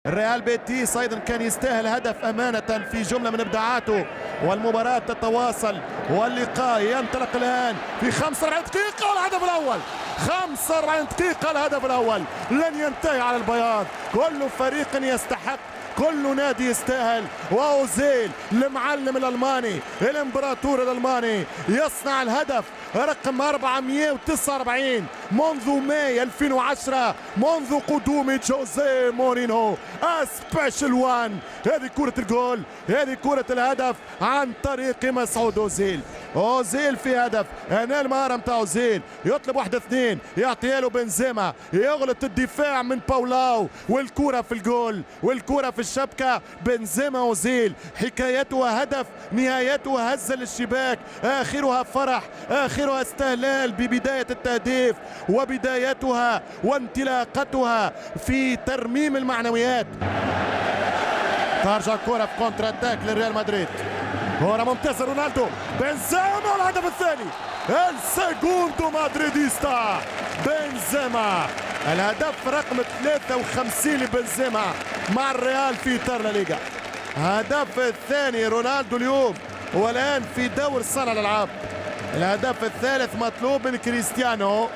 الريال بيتيس ايضا كان يستاهل هدف امانه في جمله من ابداعاته، والمباراه تتواصل واللقاء ينطلق الان في 45 دقيقه والهدف الاول. 45 دقيقه الهدف الاول لن ينتهي على البياض. كل فريق يستحق، كل نادي يستاهل. واوزيل المعلم الالماني الامبراطور الالماني يصنع الهدف رقم 449 منذ ماي 2010، منذ قدوم جوزيه مورينو. سبيشال وان، هذه كرة الجول، هذه كرة الهدف عن طريق مسعود اوزيل. اوزيل في هدف، هنا المهارة متاع اوزيل، يطلب 1-2 يعطيها له بنزيما، يغلط الدفاع من باولاو، والكرة في الجول والكرة في الشبكة. بنزيما اوزيل حكايتها هدف، نهايتها هزة للشباك، آخرها فرح، آخرها استهلال ببداية التهديف وبدايتها وانطلاقتها في ترميم المعنويات. ترجع الكرة في كونتر اتاك للريال مدريد، كرة ممتازة رونالدو، بنزيما الهدف الثاني، السيجوندو مادريديستا بنزيما، الهدف رقم 53 لبنزيما مع الريال في إطار لا ليغا. هدف الثاني رونالدو اليوم، والآن في دور صانع الألعاب. الهدف الثالث مطلوب من كريستيانو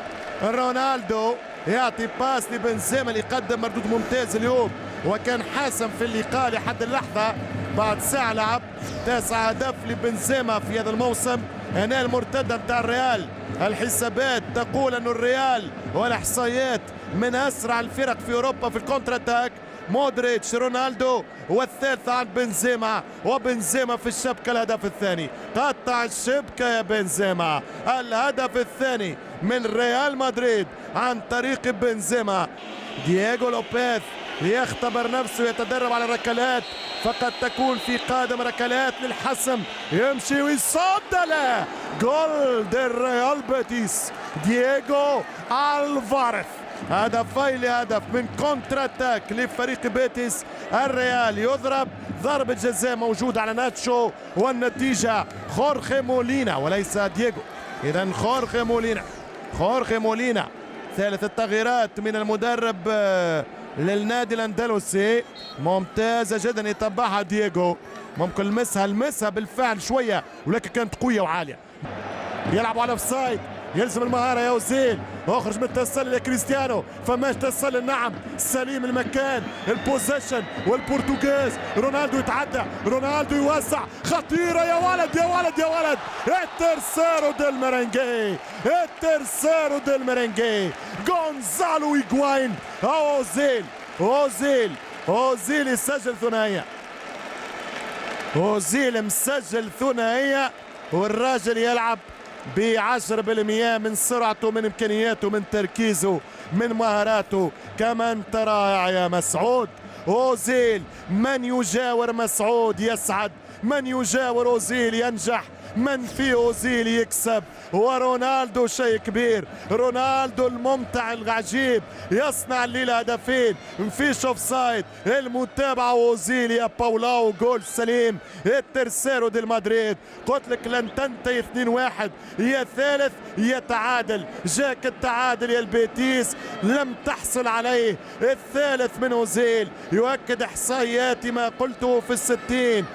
رونالدو، يعطي باس لبنزيما اللي قدم مردود ممتاز اليوم وكان حاسم في اللقاء لحد اللحظة. بعد ساعة لعب 9 أهداف لبنزيما في هذا الموسم. هنا المرتدة بتاع الريال، الحسابات تقول أن الريال والإحصائيات من أسرع الفرق في أوروبا في الكونتر اتاك. مودريتش رونالدو، والثالث عن بنزيما، وبنزيما في الشبكة الهدف الثاني. قطع الشبكة يا بنزيما، الهدف الثاني من ريال مدريد عن طريق بنزيما. دييغو لوبيز يختبر نفسه، يتدرب على الركلات، فقد تكون في قادم ركلات للحسم، يمشي ويصد، لا جول للريال بيتيس. دييغو الفاريز، هدفين لهدف من كونتر اتاك لفريق بيتيس. الريال يضرب ضربة جزاء موجودة على ناتشو، والنتيجة خورخي مولينا وليس دييغو. إذا خورخي مولينا ثالث التغييرات من المدرب للنادي الاندلسي، ممتازة جدا يتبعها دييغو. ممكن لمسها بالفعل شوية ولكن كانت قوية وعالية. يلعبوا على اوفسايد، يلزم المهارة يا اوزيل، اخرج من التسلل يا كريستيانو، فماش تسلل، نعم سليم المكان، البوزيشن والبرتغاز. رونالدو يتعدى، رونالدو يوسع، خطيرة يا ولد يا ولد يا ولد، الترسيرو ديل ميرينجي، الترسيرو ديل ميرينجي، غونزالو هيغوايين. اوزيل يسجل ثنائية، اوزيل مسجل ثنائية، والراجل يلعب ب10% من سرعته، من امكانياته، من تركيزه، من مهاراته. كمان ترى يا مسعود اوزيل، من يجاور مسعود يسعد، من يجاور اوزيل ينجح، من في اوزيل يكسب. ورونالدو شيء كبير، رونالدو الممتع العجيب يصنع الليلة هدفين، مفيش اوفسايد، المتابعة اوزيل يا باولاو، جول سليم. الترسيرو ديال مدريد، قلت لك لن تنتهي 2-1، يا ثالث يا تعادل. جاك التعادل يا البيتيس، لم تحصل عليه. الثالث من اوزيل يؤكد احصائياتي ما قلته في 60.